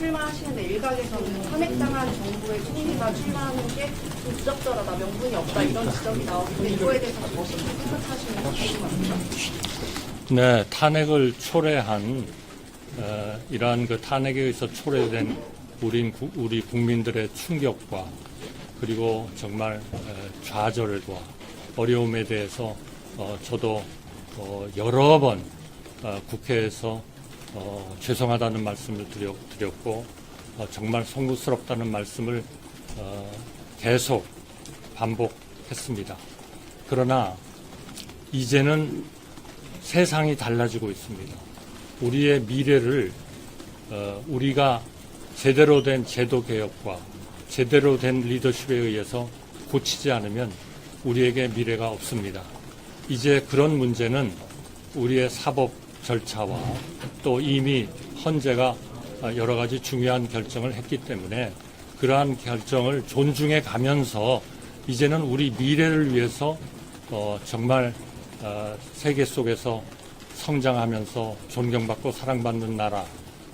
출마하시는데 일각에서는 탄핵당한 정부의 총리가 출마하는 게 좀 부적절하다, 명분이 없다 이런 지적이 나오는데 이거에 대해서 어떻게 생각하시는지 궁금합니다. 네, 탄핵을 초래한 이러한 그 탄핵에 의해서 초래된 우리 국민들의 충격과 그리고 정말 좌절과 어려움에 대해서 저도 여러 번 국회에서 죄송하다는 말씀을 드렸고 정말 송구스럽다는 말씀을 계속 반복했습니다. 그러나 이제는 세상이 달라지고 있습니다. 우리의 미래를 우리가 제대로 된 제도 개혁과 제대로 된 리더십에 의해서 고치지 않으면 우리에게 미래가 없습니다. 이제 그런 문제는 우리의 사법 절차와 또 이미 헌재가 여러 가지 중요한 결정을 했기 때문에 그러한 결정을 존중해 가면서 이제는 우리 미래를 위해서 정말 세계 속에서 성장하면서 존경받고 사랑받는 나라,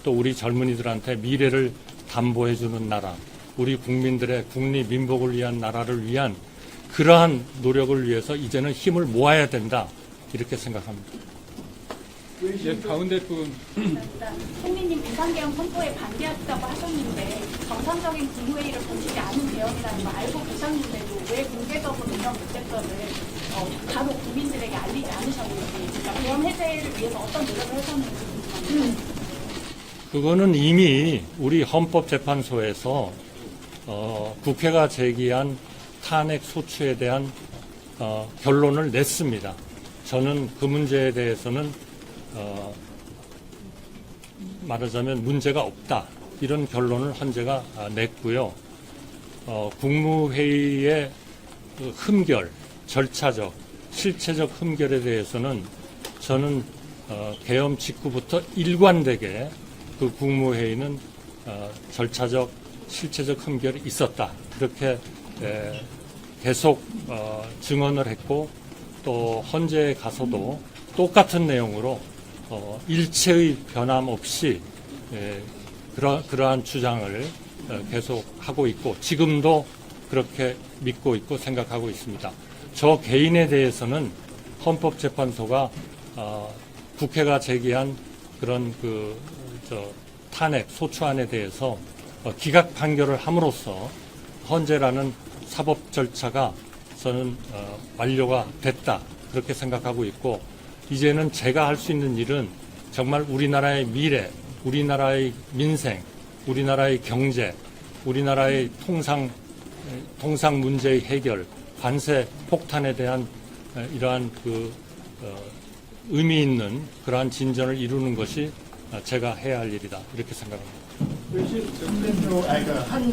또 우리 젊은이들한테 미래를 담보해주는 나라, 우리 국민들의 국리 민복을 위한 나라를 위한 그러한 노력을 위해서 이제는 힘을 모아야 된다, 이렇게 생각합니다. 예, 가운데 분. 총리님 비상계엄 선포에 반대하시다고 하셨는데 정상적인 국무회의를 거치지 않은 계엄이라는 거 알고 계셨는데도 왜 공개적으로 이런 문제점을 간혹 국민들에게 알리지 않으셨는지, 그러니까 계엄 해제를 위해서 어떤 노력을 하셨는지 궁금합니다. 그거는 이미 우리 헌법재판소에서 국회가 제기한 탄핵 소추에 대한 결론을 냈습니다. 저는 그 문제에 대해서는 말하자면 문제가 없다, 이런 결론을 헌재가 냈고요. 국무회의의 그 흠결, 절차적, 실체적 흠결에 대해서는 저는 계엄 직후부터 일관되게 그 국무회의는 절차적, 실체적 흠결이 있었다, 그렇게 계속 증언을 했고, 또 헌재에 가서도 똑같은 내용으로 일체의 변함 없이 그러한 주장을 계속 하고 있고, 지금도 그렇게 믿고 있고 생각하고 있습니다. 저 개인에 대해서는 헌법재판소가 국회가 제기한 그런 탄핵 소추안에 대해서 기각 판결을 함으로써 헌재라는 사법 절차가 저는 완료가 됐다, 그렇게 생각하고 있고, 이제는 제가 할 수 있는 일은 정말 우리나라의 미래, 우리나라의 민생, 우리나라의 경제, 우리나라의 통상 문제의 해결, 관세 폭탄에 대한 이러한 의미 있는 그러한 진전을 이루는 것이 제가 해야 할 일이다, 이렇게 생각합니다. 한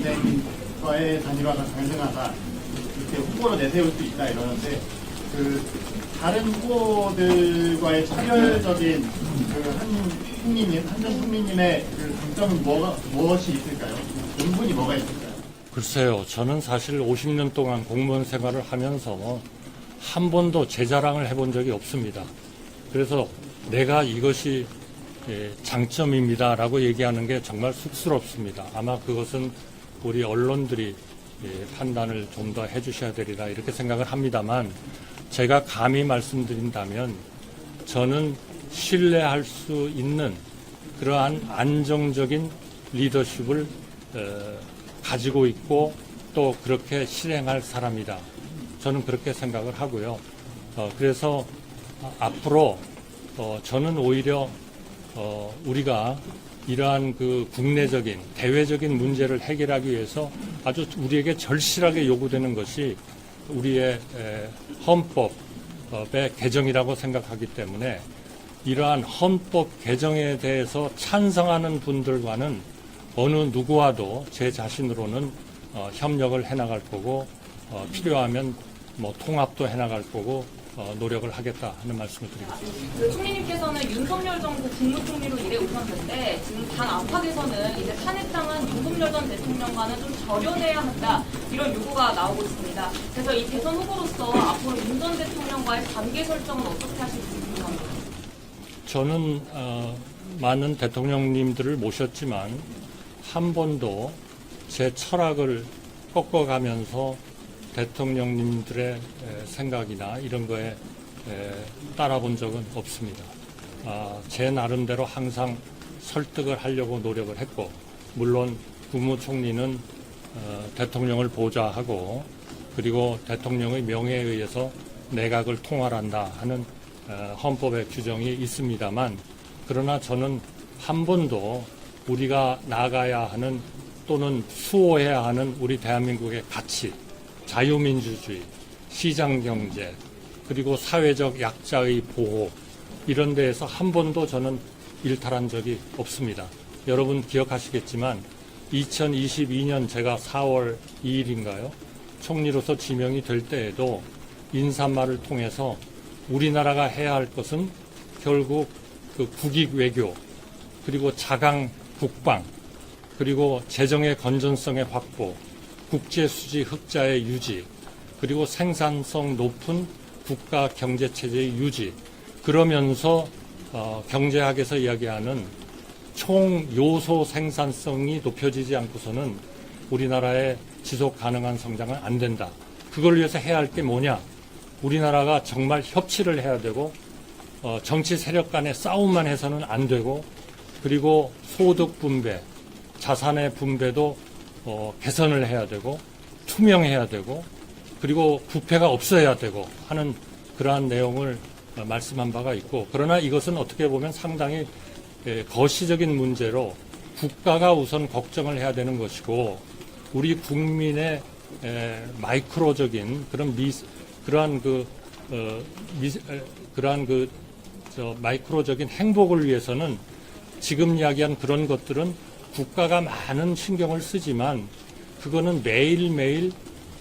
대행님과의 단일화가 가능하다, 이렇게 후보로 내세울 수 있다 이러는데, 다른 후보들과의 차별적인 한전 총리님의 강점은 무엇이 있을까요? 명분이 뭐가 있을까요? 글쎄요, 저는 사실 50년 동안 공무원 생활을 하면서 한 번도 제 자랑을 해본 적이 없습니다. 그래서 내가 이것이 장점입니다라고 얘기하는 게 정말 쑥스럽습니다. 아마 그것은 우리 언론들이 판단을 좀 더 해주셔야 되리라, 이렇게 생각을 합니다만, 제가 감히 말씀드린다면 저는 신뢰할 수 있는 그러한 안정적인 리더십을 가지고 있고 또 그렇게 실행할 사람이다, 저는 그렇게 생각을 하고요. 그래서 앞으로 저는 오히려 우리가 이러한 그 국내적인 대외적인 문제를 해결하기 위해서 아주 우리에게 절실하게 요구되는 것이 우리의 헌법의 개정이라고 생각하기 때문에, 이러한 헌법 개정에 대해서 찬성하는 분들과는 어느 누구와도 제 자신으로는 협력을 해나갈 거고, 필요하면 통합도 해나갈 거고, 노력을 하겠다 하는 말씀을 드리겠습니다. 총리님께서는 윤석열 정부 국무총리로 일해 오셨는데 지금 당 안팎에서는 이제 탄핵당한 윤석열 전 대통령과는 좀 절연해야 한다, 이런 요구가 나오고 있습니다. 그래서 이 대선 후보로서 앞으로 윤 전 대통령과의 관계 설정은 어떻게 하실지 궁금합니다. 저는 많은 대통령님들을 모셨지만 한 번도 제 철학을 꺾어가면서 대통령님들의 생각이나 이런 거에 따라본 적은 없습니다. 제 나름대로 항상 설득을 하려고 노력을 했고, 물론 국무총리는 대통령을 보좌하고, 그리고 대통령의 명예에 의해서 내각을 통할한다 하는 헌법의 규정이 있습니다만, 그러나 저는 한 번도 우리가 나가야 하는 또는 수호해야 하는 우리 대한민국의 가치, 자유민주주의, 시장경제, 그리고 사회적 약자의 보호, 이런 데에서 한 번도 저는 일탈한 적이 없습니다. 여러분 기억하시겠지만 2022년 제가 4월 2일인가요? 총리로서 지명이 될 때에도 인사말을 통해서 우리나라가 해야 할 것은 결국 그 국익 외교, 그리고 자강 국방, 그리고 재정의 건전성의 확보, 국제 수지 흑자의 유지, 그리고 생산성 높은 국가 경제 체제의 유지, 그러면서 경제학에서 이야기하는 총 요소 생산성이 높여지지 않고서는 우리나라의 지속 가능한 성장은 안 된다. 그걸 위해서 해야 할 게 뭐냐? 우리나라가 정말 협치를 해야 되고, 정치 세력 간의 싸움만 해서는 안 되고, 그리고 소득 분배, 자산의 분배도 개선을 해야 되고, 투명해야 되고, 그리고 부패가 없어야 되고 하는 그러한 내용을 말씀한 바가 있고, 그러나 이것은 어떻게 보면 상당히 거시적인 문제로 국가가 우선 걱정을 해야 되는 것이고, 우리 국민의 마이크로적인 마이크로적인 행복을 위해서는 지금 이야기한 그런 것들은 국가가 많은 신경을 쓰지만 그거는 매일매일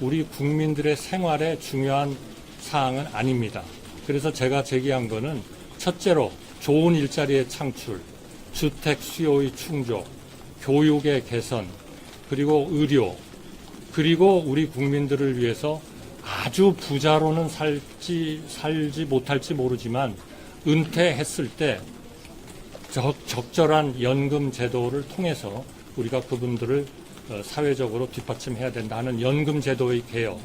우리 국민들의 생활에 중요한 사항은 아닙니다. 그래서 제가 제기한 거는 첫째로 좋은 일자리의 창출, 주택 수요의 충족, 교육의 개선, 그리고 의료, 그리고 우리 국민들을 위해서 아주 부자로는 살지 못할지 모르지만 은퇴했을 때 적절한 연금 제도를 통해서 우리가 그분들을 사회적으로 뒷받침해야 된다는 연금 제도의 개혁.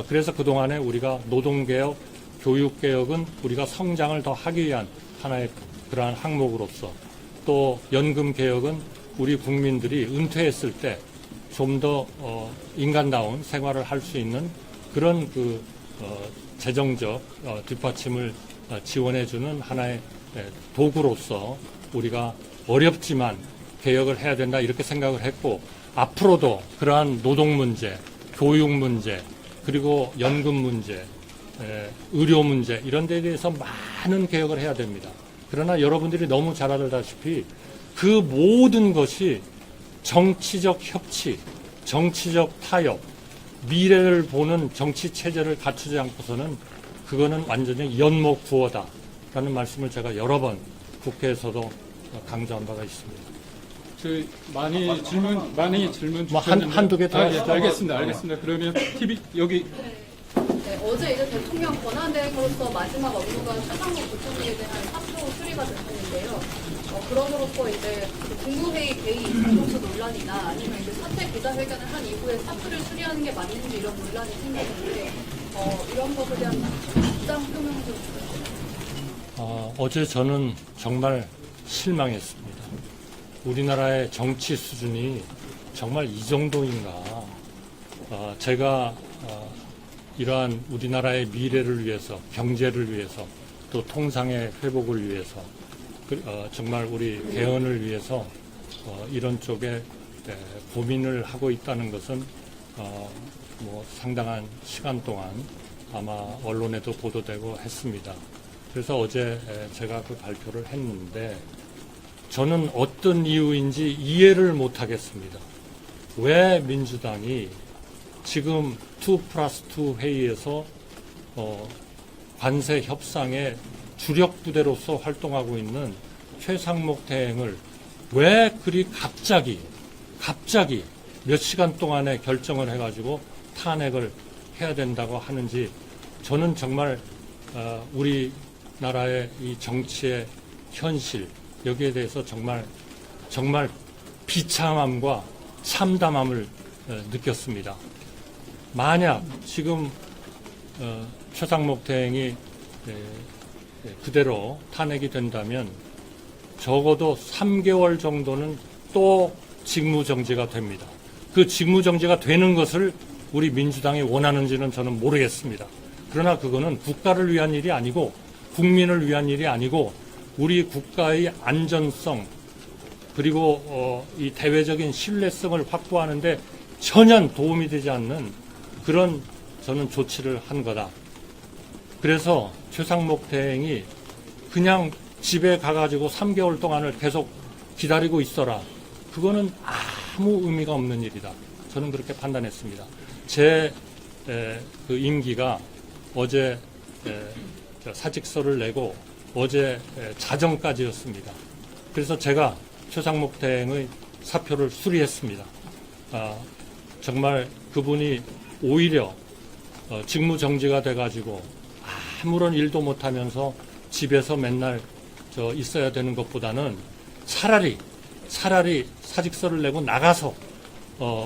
그래서 그동안에 우리가 노동개혁, 교육개혁은 우리가 성장을 더 하기 위한 하나의 그러한 항목으로서, 또 연금개혁은 우리 국민들이 은퇴했을 때 좀 더 인간다운 생활을 할 수 있는 그런 재정적 뒷받침을 지원해주는 하나의 도구로서 우리가 어렵지만 개혁을 해야 된다, 이렇게 생각을 했고, 앞으로도 그러한 노동 문제, 교육 문제, 그리고 연금 문제, 의료 문제, 이런 데에 대해서 많은 개혁을 해야 됩니다. 그러나 여러분들이 너무 잘 알다시피 그 모든 것이 정치적 협치, 정치적 타협, 미래를 보는 정치 체제를 갖추지 않고서는 그거는 완전히 연목구어다라는 말씀을 제가 여러 번 국회에서도 강조한 바가 있습니다. 많이 질문 뭐 주셨는데. 한두 개 더 하시죠. 알겠습니다. 그러면 TV 여기 네, 어제 이제 대통령 권한대행으로서 마지막 업무가 최상목 부총리에 대한 사표 수리가 됐는데요. 그럼으로써 이제 국무회의 개의 공소 논란이나 아니면 이제 사퇴 기자회견을 한 이후에 사표를 수리하는 게 맞는지 이런 논란이 생겼는데, 이런 것에 대한 입장 표명 좀 부탁드립니다. 어제 저는 정말 실망했습니다. 우리나라의 정치 수준이 정말 이 정도인가. 제가 이러한 우리나라의 미래를 위해서, 경제를 위해서, 또 통상의 회복을 위해서, 정말 우리 개헌을 위해서 이런 쪽에 고민을 하고 있다는 것은 뭐 상당한 시간 동안 아마 언론에도 보도되고 했습니다. 그래서 어제 제가 그 발표를 했는데, 저는 어떤 이유인지 이해를 못하겠습니다. 왜 민주당이 지금 2+2 회의에서 관세 협상의 주력 부대로서 활동하고 있는 최상목 대행을 왜 그리 갑자기 몇 시간 동안에 결정을 해가지고 탄핵을 해야 된다고 하는지, 저는 정말 우리나라의 이 정치의 현실, 여기에 대해서 정말 비참함과 참담함을 느꼈습니다. 만약 지금 최상목 대행이 그대로 탄핵이 된다면 적어도 3개월 정도는 또 직무정지가 됩니다. 그 직무정지가 되는 것을 우리 민주당이 원하는지는 저는 모르겠습니다. 그러나 그거는 국가를 위한 일이 아니고 국민을 위한 일이 아니고 우리 국가의 안전성 그리고 이 대외적인 신뢰성을 확보하는데 전혀 도움이 되지 않는 그런 저는 조치를 한 거다. 그래서 최상목 대행이 그냥 집에 가가지고 3개월 동안을 계속 기다리고 있어라. 그거는 아무 의미가 없는 일이다. 저는 그렇게 판단했습니다. 제 그 임기가 어제 사직서를 내고 어제 자정까지였습니다. 그래서 제가 최상목 대행의 사표를 수리했습니다. 정말 그분이 오히려 직무정지가 돼가지고 아무런 일도 못하면서 집에서 맨날 있어야 되는 것보다는 차라리 사직서를 내고 나가서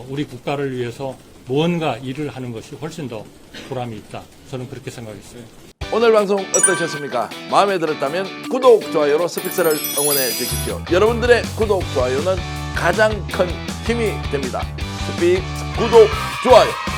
우리 국가를 위해서 무언가 일을 하는 것이 훨씬 더 보람이 있다. 저는 그렇게 생각했어요. 오늘 방송 어떠셨습니까? 마음에 들었다면 구독, 좋아요로 스픽스를 응원해 주십시오. 여러분들의 구독, 좋아요는 가장 큰 힘이 됩니다. 스픽스 구독, 좋아요.